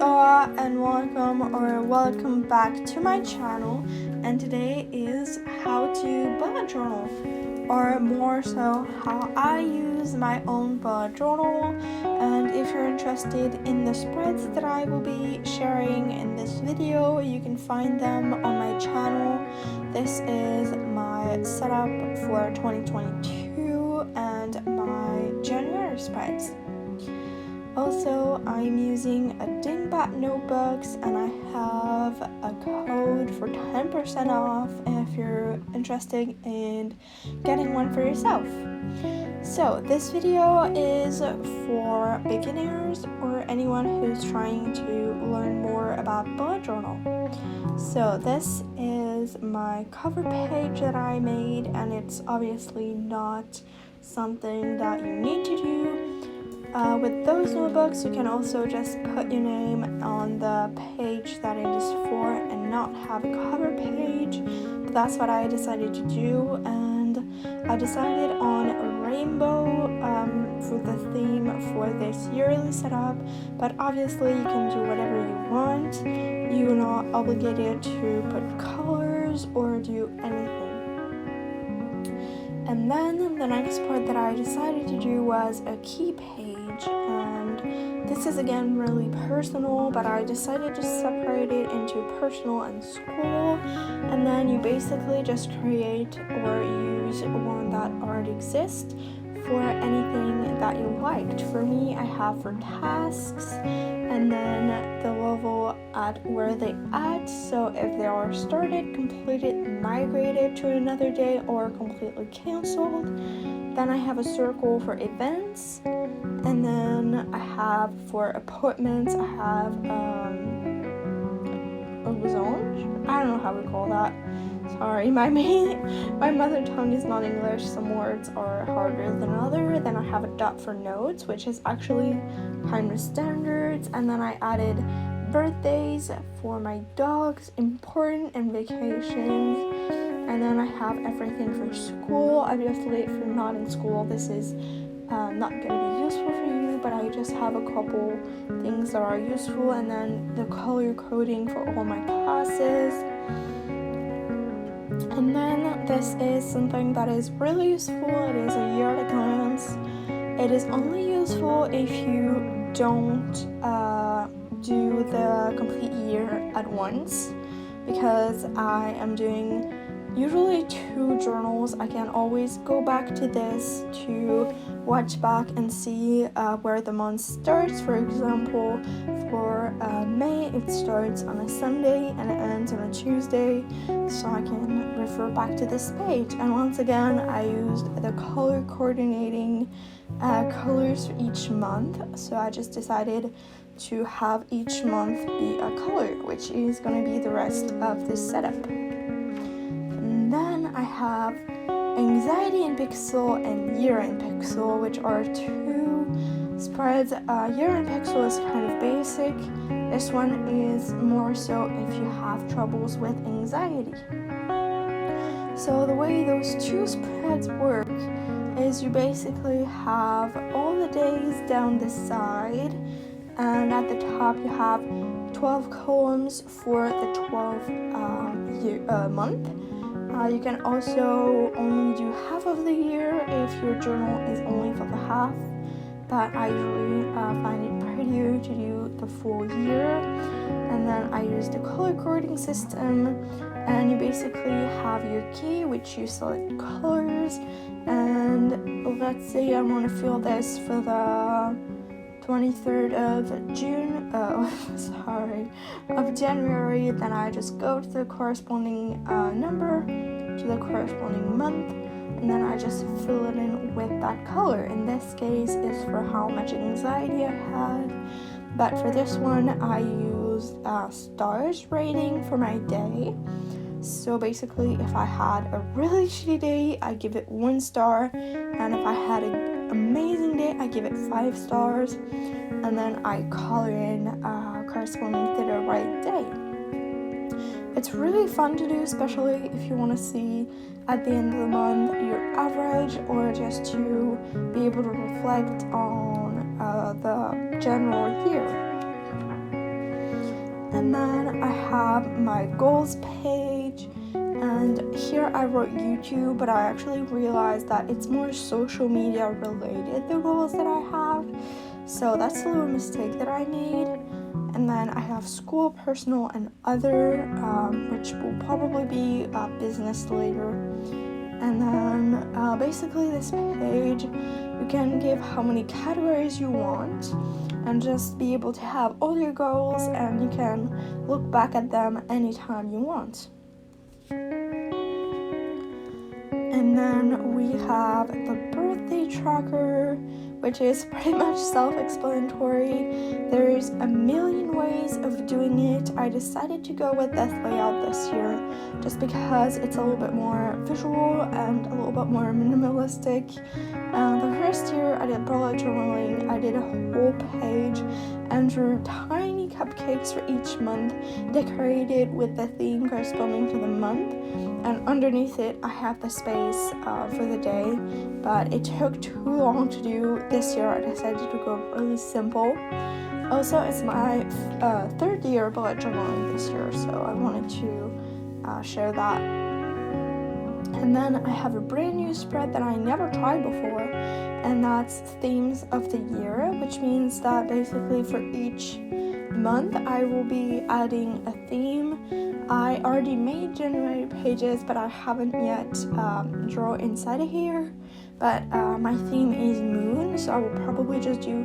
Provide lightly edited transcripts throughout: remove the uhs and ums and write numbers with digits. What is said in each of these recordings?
and welcome back to my channel, and today is how to bullet journal, or more so how I use my own bullet journal. And if you're interested in the spreads that I will be sharing in this video, you can find them on my channel. This is my setup for 2022 and my January spreads. Also, I'm using a Dingbat notebooks, and I have a code for 10% off if you're interested in getting one for yourself. So this video is for beginners or anyone who's trying to learn more about bullet journal. So this is my cover page that I made, and it's obviously not something that you need to do. With those notebooks, you can also just put your name on the page that it is for and not have a cover page. But that's what I decided to do, and I decided on a rainbow for the theme for this yearly setup. But obviously, you can do whatever you want. You're not obligated to put colors or do anything. And then the next part that I decided to do was a key page, and this is again really personal, but I decided to separate it into personal and school, and then you basically just create or use one that already exists for anything that you liked. For me, I have for tasks, and then the level at where they at. So if they are started, completed, migrated to another day, or completely canceled, then I have a circle for events, and then I have for appointments, I have a zone. I don't know how we call that. Sorry, my mother tongue is not English. Some words are harder than other. Then I have a dot for notes, which is actually kind of standards. And then I added birthdays for my dogs, important, and vacations. And then I have everything for school. Obviously, if you're not in school, this is not going to be useful for you, but I just have a couple things that are useful. And then the color coding for all my classes. And then this is something that is really useful. It is a year at a glance. It is only useful if you don't do the complete year at once, because I am doing usually 2 journals. I can always go back to this to watch back and see where the month starts. For example, for May, it starts on a Sunday and it ends on a Tuesday, so I can refer back to this page. And once again, I used the color coordinating colors for each month, so I just decided to have each month be a color, which is going to be the rest of this setup. Then I have anxiety in pixel and year in pixel, which are 2 spreads. Year in pixel is kind of basic. This one is more so if you have troubles with anxiety. So the way those 2 spreads work is you basically have all the days down the side, and at the top you have 12 columns for the 12 month. You can also only do half of the year if your journal is only for the half, but I usually find it prettier to do the full year. And then I use the color coding system, and you basically have your key, which you select colors, and let's say I want to fill this for the 23rd of January, then I just go to the corresponding number, to the corresponding month, and then I just fill it in with that color. In this case, is for how much anxiety I had, but for this one, I used stars rating for my day. So basically, if I had a really shitty day, I give it 1 star, and if I had an amazing day, I give it 5 stars, and then I color in corresponding to the right day. It's really fun to do, especially if you want to see at the end of the month your average, or just to be able to reflect on the general year. have my goals page, and here I wrote YouTube, but I actually realized that it's more social media related, the goals that I have, so that's a little mistake that I made. And then I have school, personal, and other, which will probably be business later. And then basically this page, you can give how many categories you want and just be able to have all your goals, and you can look back at them anytime you want. And then we have the birthday tracker, which is pretty much self-explanatory. There's a million ways of doing it. I decided to go with this layout this year just because it's a little bit more visual and a little bit more minimalistic. The first year I did bullet journaling, I did a whole page and drew tiny cupcakes for each month, decorated with the theme corresponding to the month. And underneath it, I have the space for the day, but it took too long to do. This year, I decided to go really simple. Also, it's my third year bullet journaling this year, so I wanted to share that. And then I have a brand new spread that I never tried before, and that's themes of the year, which means that basically for each month, I will be adding a theme. I already made January pages, but I haven't yet drawn inside of here. But my theme is moon, so I will probably just do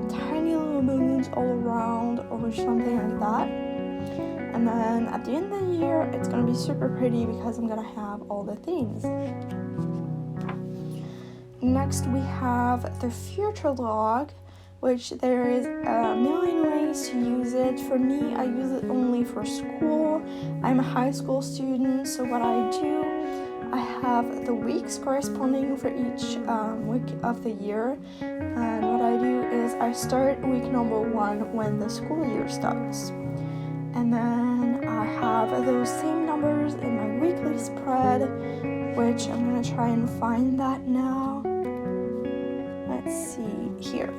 tiny little moons all around or something like that. And then at the end of the year, it's going to be super pretty because I'm going to have all the themes. Next, we have the future log, which there is a million ways to use it. For me, I use it only for school. I'm a high school student, so what I do, I have the weeks corresponding for each week of the year, and what I do is I start week number 1 when the school year starts, and then I have those same numbers in my weekly spread, which I'm going to try and find that now. Let's see here.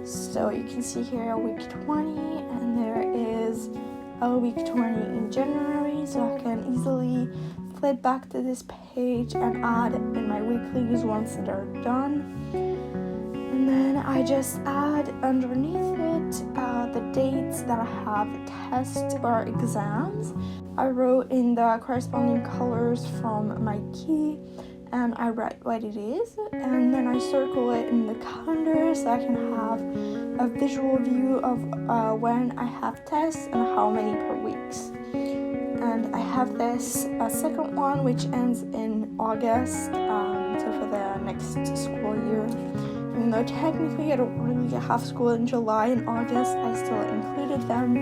So you can see here week 20, and there is a week 20 in January, so I can easily flip back to this page and add in my weeklies once they're done. And then I just add underneath it the dates that I have tests or exams. I wrote in the corresponding colors from my key, and I write what it is, and then I circle it in the calendar so I can have a visual view of when I have tests and how many per weeks. And I have this second one which ends in August, so for the next school year. Even though technically I don't really have school in July and August, I still included them.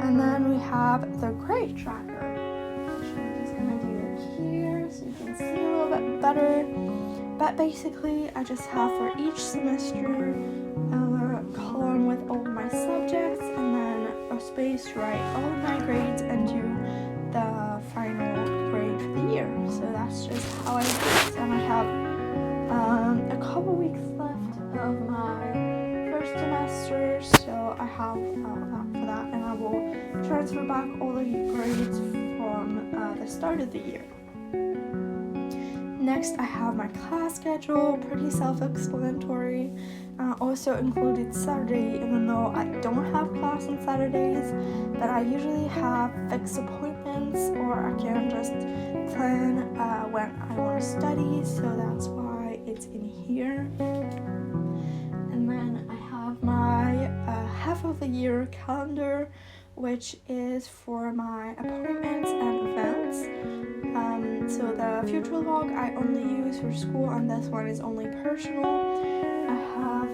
And then we have the grade tracker, which I'm just gonna do here so you can see a little bit better. But basically, I just have for each semester a column with all of my subjects, and then a space to write all of my grades and do the final grade for the year. So that's just how I do it. And I have a couple weeks left of my first semester, so I have that for that, and I will transfer back all the grades from the start of the year. Next, I have my class schedule, pretty self-explanatory. Also included Saturday, even though I don't have class on Saturdays, but I usually have fixed appointments, or I can just plan when I want to study, so that's why it's in here. And then I have my half of the year calendar, which is for my appointments and events. So the future log I only use for school, and this one is only personal. I have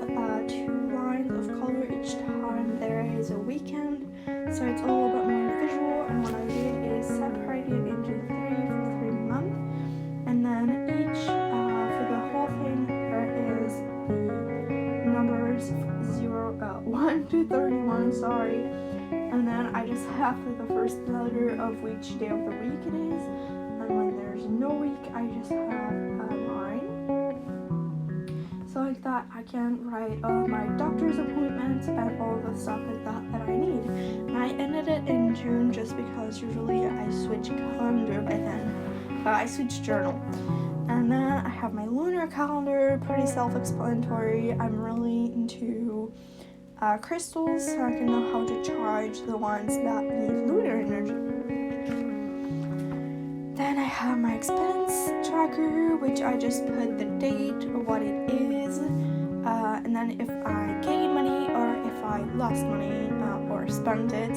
2 lines of color each time there is a weekend, so it's a little bit more visual, and what I did is separate it into 3 for 3 months, and then each for the whole thing there is the numbers 1 to 31, and then I just have the first letter of which day of the week it is, and when there's no week I just have a line. So like that I can write all of my doctor's appointments and all the stuff like that I need. And I soon, just because usually I switch calendar by then. I switch journal. And then I have my lunar calendar, pretty self-explanatory. I'm really into crystals, so I can know how to charge the ones that need lunar energy. Then I have my expense tracker, which I just put the date or what it is, and then if I gain money or if I lost money or spent it,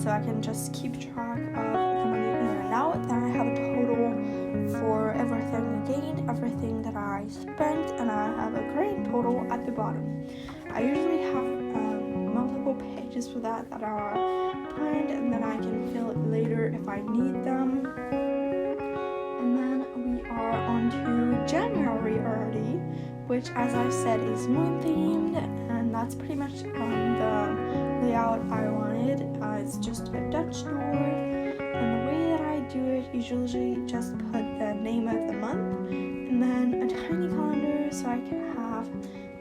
so I can just keep track of the money in and out. Then I have a total for everything I gained, everything that I spent, and I have a grand total at the bottom. I usually have multiple pages for that are planned, and then I can fill it later if I need them. And then we are on to January already, which, as I said, is moon themed, and that's pretty much the layout I wanted. It's just a Dutch door, and the way that I do it, usually just put the name of the month and then a tiny calendar so I can have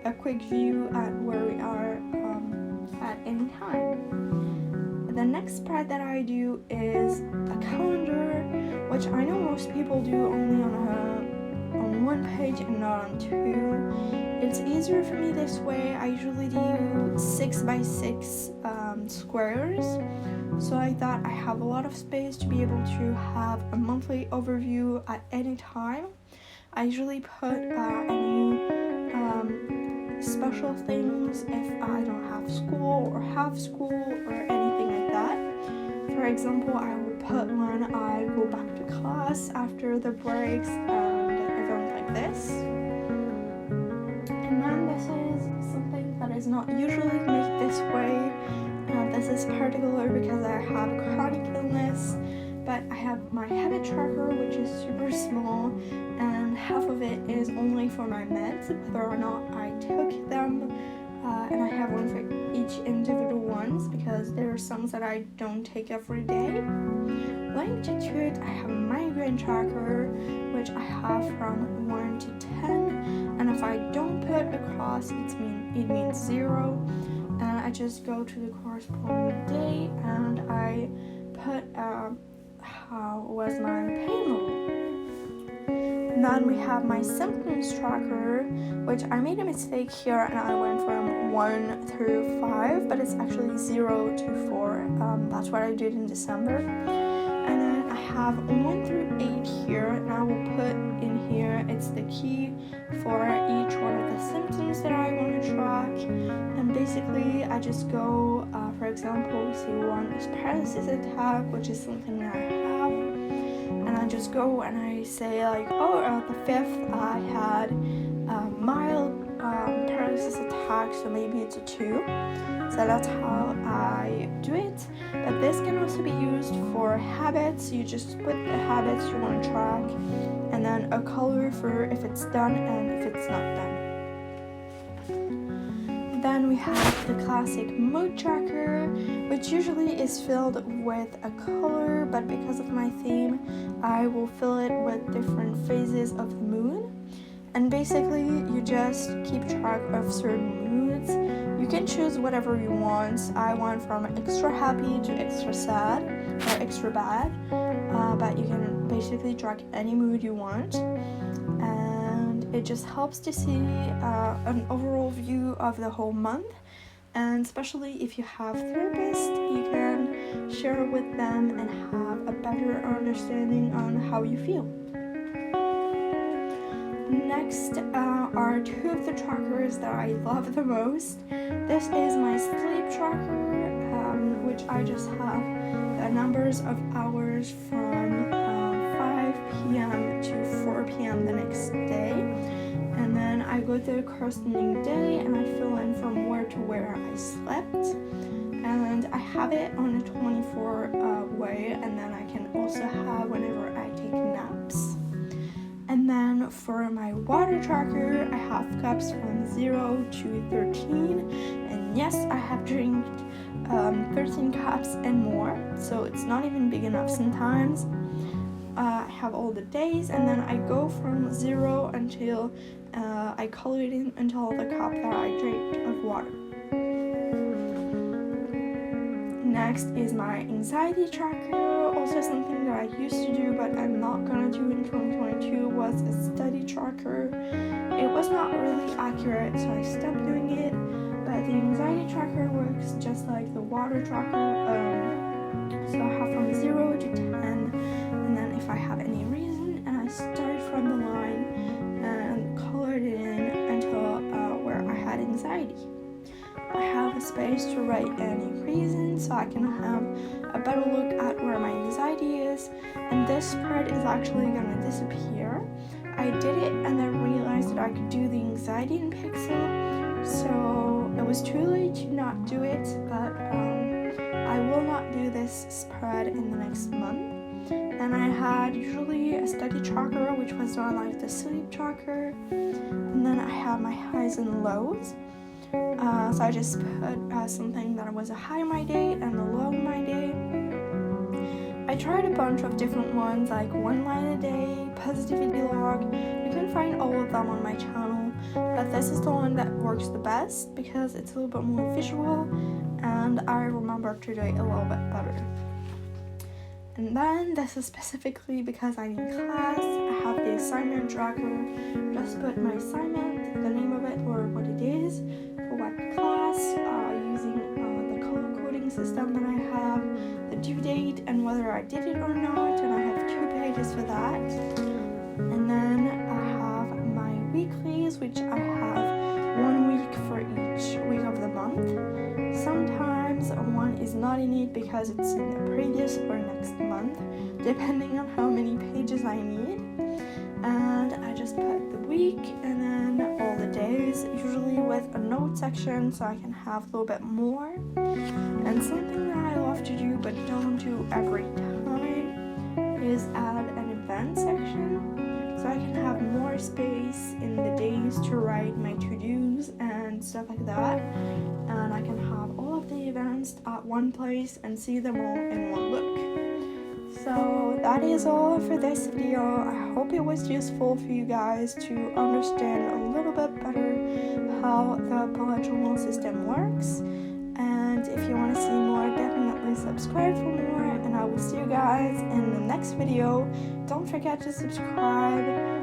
a quick view at where we are at any time. The next part that I do is a calendar, which I know most people do only on one page and not on two. It's easier for me this way. I usually do 6 by 6 squares, so I thought I have a lot of space to be able to have a monthly overview at any time. I usually put any special things if I don't have school or have school or anything like that. For example, I will put when I go back to class after the breaks and events like this. And then this is something that is not usually made this way. This is particular because I have chronic illness, but I have my habit tracker, which is super small, and half of it is only for my meds, whether or not I took them, and I have one for each individual ones because there are some that I don't take every day. Linked to it, I have a migraine tracker, which I have from 1 to 10, and if I don't put a cross, it means 0, and I just go to the corresponding day and I put how was my pain level. And then we have my symptoms tracker, which I made a mistake here and I went from 1 through 5, but it's actually 0 to 4. That's what I did in December. And then I have 1 through 8 here, and I will put in here, it's the key for each one of the symptoms that I want to track. And basically I just go, for example, we see one is paralysis attack, which is something that I have, and I just go and I say like, the 5th I had mild paralysis attack, so maybe it's a 2. So that's how I do it. But this can also be used for habits. You just put the habits you want to track, and then a color for if it's done and if it's not done. Then we have the classic mood tracker, which usually is filled with a color, but because of my theme, I will fill it with different phases of the moon. And basically, you just keep track of certain moods. You can choose whatever you want. I went from extra happy to extra sad or extra bad, but you can basically track any mood you want. And it just helps to see an overall view of the whole month. And especially if you have therapists, you can share with them and have a better understanding on how you feel. Next are 2 of the trackers that I love the most. This is my sleep tracker, which I just have the numbers of hours from 5 p.m. to 4 p.m. the next day. And then I go to the corresponding day and I fill in from where to where I slept. And I have it on a 24 way, and then I can also have whenever I take naps. And then for my water tracker, I have cups from 0 to 13. And yes, I have drank 13 cups and more, so it's not even big enough sometimes. I have all the days, and then I go from 0 until I color it in until the cup that I drank of water. Next is my anxiety tracker, also something that I used to do but I'm not gonna do in 2022 was a study tracker. It was not really accurate, so I stopped doing it, but the anxiety tracker works just like the water tracker. So I have from 0 to 10, and then if I have any reason, and I started from the line and colored it in until where I had anxiety. I have a space to write any reason so I can have a better look at where my anxiety is, and this spread is actually going to disappear. I did it and then realized that I could do the anxiety in Pixel, so it was too late to not do it, but I will not do this spread in the next month. And I had usually a study tracker, which was not like the sleep tracker, and then I have my highs and lows. So I just put something that was a high my day and a low my day. I tried a bunch of different ones, like 1 line a day, positivity log. You can find all of them on my channel, but this is the one that works the best because it's a little bit more visual and I remember to do it a little bit better. And then this is specifically because I'm in class. I have the assignment tracker. Just put my assignment, the name of it or what it is, for what class, using the color coding system that I have, the due date and whether I did it or not, and I have 2 pages for that. And then I have my weeklies, which I have 1 week for each week of the month. Sometimes one is not in it because it's in the previous or next month, depending on how many pages I need. And I just put the week and then all the days, usually with a note section so I can have a little bit more. And something that I love to do but don't do every time is add an event section so I can have more space in the days to write my to-dos and stuff like that. And I can have all of the events at one place and see them all in one look. So that is all for this video. I hope it was useful for you guys to understand a little bit better how the bullet journal system works. And if you want to see more, definitely subscribe for more, and I will see you guys in the next video. Don't forget to subscribe.